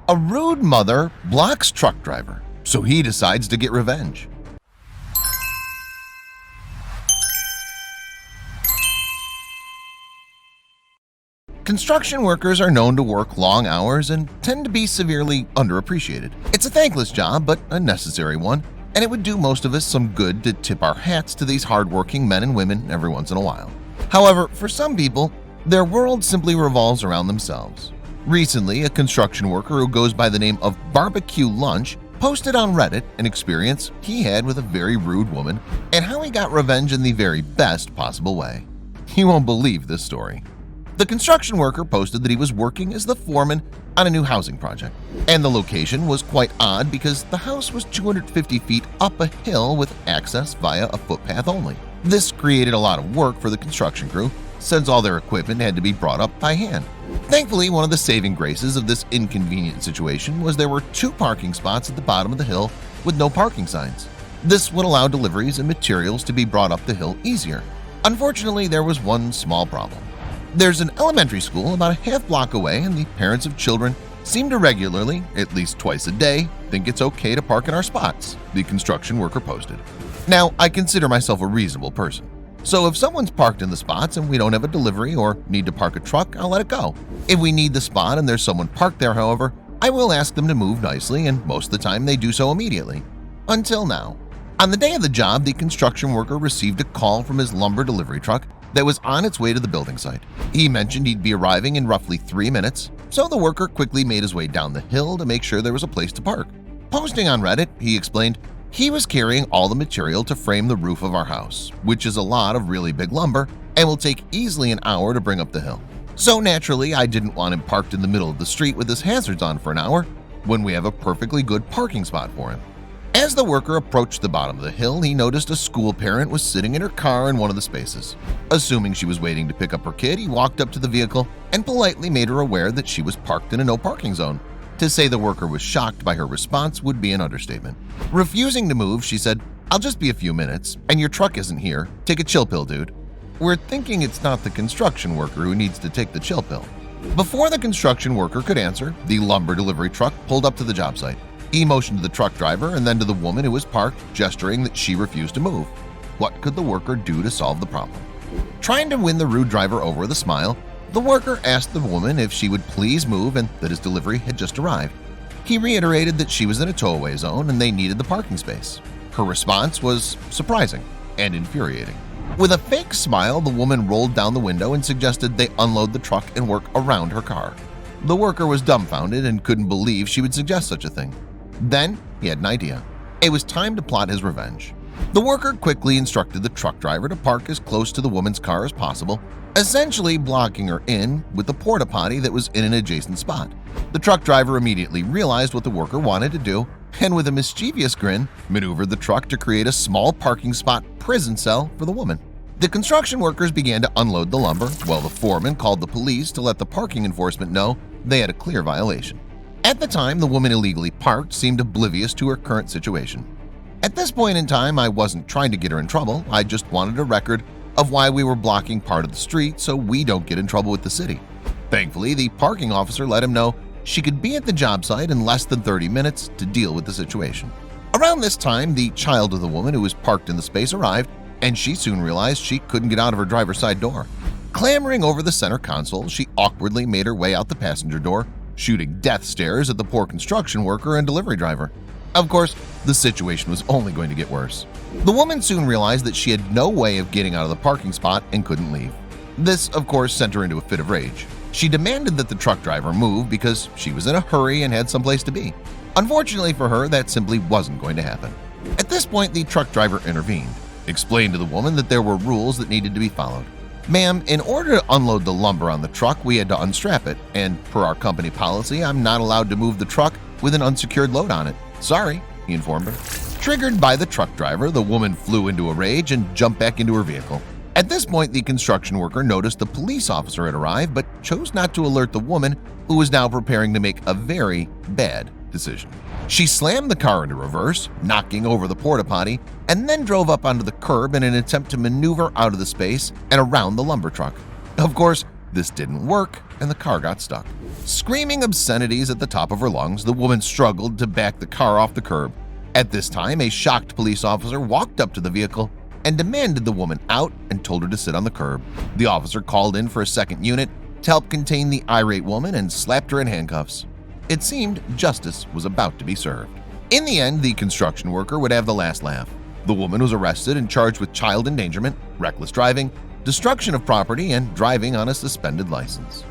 A rude mother blocks truck driver, so he decides to get revenge. Construction workers are known to work long hours and tend to be severely underappreciated. It's a thankless job, but a necessary one, and it would do most of us some good to tip our hats to these hardworking men and women every once in a while. However, for some people, their world simply revolves around themselves. Recently, a construction worker who goes by the name of BBQ LUNCH posted on Reddit an experience he had with a very rude woman and how he got revenge in the very best possible way. You won't believe this story. The construction worker posted that he was working as the foreman on a new housing project, and the location was quite odd because the house was 250 feet up a hill with access via a footpath only. This created a lot of work for the construction crew since all their equipment had to be brought up by hand. Thankfully, one of the saving graces of this inconvenient situation was there were 2 parking spots at the bottom of the hill with no parking signs. This would allow deliveries and materials to be brought up the hill easier. Unfortunately, there was one small problem. There's an elementary school about a half block away, and the parents of children seem to regularly, at least twice a day, think it's okay to park in our spots, the construction worker posted. Now, I consider myself a reasonable person, so if someone's parked in the spots and we don't have a delivery or need to park a truck, I'll let it go. If we need the spot and there's someone parked there, however, I will ask them to move nicely, and most of the time they do so immediately. Until now. On the day of the job, the construction worker received a call from his lumber delivery truck that was on its way to the building site. He mentioned he'd be arriving in roughly 3 minutes, so the worker quickly made his way down the hill to make sure there was a place to park. Posting on Reddit, he explained he was carrying all the material to frame the roof of our house, which is a lot of really big lumber and will take easily an hour to bring up the hill. So naturally, I didn't want him parked in the middle of the street with his hazards on for an hour when we have a perfectly good parking spot for him. As the worker approached the bottom of the hill, he noticed a school parent was sitting in her car in one of the spaces. Assuming she was waiting to pick up her kid, he walked up to the vehicle and politely made her aware that she was parked in a no parking zone. To say the worker was shocked by her response would be an understatement. Refusing to move, she said, "I'll just be a few minutes, and your truck isn't here. Take a chill pill, dude." We're thinking it's not the construction worker who needs to take the chill pill. Before the construction worker could answer, the lumber delivery truck pulled up to the job site. He motioned to the truck driver and then to the woman who was parked, gesturing that she refused to move. What could the worker do to solve the problem? Trying to win the rude driver over with a smile, the worker asked the woman if she would please move and that his delivery had just arrived. He reiterated that she was in a tow-away zone and they needed the parking space. Her response was surprising and infuriating. With a fake smile, the woman rolled down the window and suggested they unload the truck and work around her car. The worker was dumbfounded and couldn't believe she would suggest such a thing. Then he had an idea. It was time to plot his revenge. The worker quickly instructed the truck driver to park as close to the woman's car as possible, essentially blocking her in with the porta potty that was in an adjacent spot. The truck driver immediately realized what the worker wanted to do and with a mischievous grin maneuvered the truck to create a small parking spot prison cell for the woman. The construction workers began to unload the lumber while the foreman called the police to let the parking enforcement know they had a clear violation. At the time, the woman illegally parked seemed oblivious to her current situation. At this point in time, I wasn't trying to get her in trouble. I just wanted a record of why we were blocking part of the street so we don't get in trouble with the city. Thankfully, the parking officer let him know she could be at the job site in less than 30 minutes to deal with the situation. Around this time, the child of the woman who was parked in the space arrived, and she soon realized she couldn't get out of her driver's side door. Clambering over the center console, she awkwardly made her way out the passenger door, shooting death stares at the poor construction worker and delivery driver. Of course, the situation was only going to get worse. The woman soon realized that she had no way of getting out of the parking spot and couldn't leave. This, of course, sent her into a fit of rage. She demanded that the truck driver move because she was in a hurry and had someplace to be. Unfortunately for her, that simply wasn't going to happen. At this point, the truck driver intervened, explained to the woman that there were rules that needed to be followed. "Ma'am, in order to unload the lumber on the truck, we had to unstrap it, and per our company policy, I'm not allowed to move the truck with an unsecured load on it. Sorry," he informed her. Triggered by the truck driver, the woman flew into a rage and jumped back into her vehicle. At this point, the construction worker noticed the police officer had arrived but chose not to alert the woman, who was now preparing to make a very bad decision. She slammed the car into reverse, knocking over the porta potty, and then drove up onto the curb in an attempt to maneuver out of the space and around the lumber truck. Of course, this didn't work, and the car got stuck. Screaming obscenities at the top of her lungs, the woman struggled to back the car off the curb. At this time, a shocked police officer walked up to the vehicle and demanded the woman out and told her to sit on the curb. The officer called in for a second unit to help contain the irate woman and slapped her in handcuffs. It seemed justice was about to be served. In the end, the construction worker would have the last laugh. The woman was arrested and charged with child endangerment, reckless driving, destruction of property, and driving on a suspended license.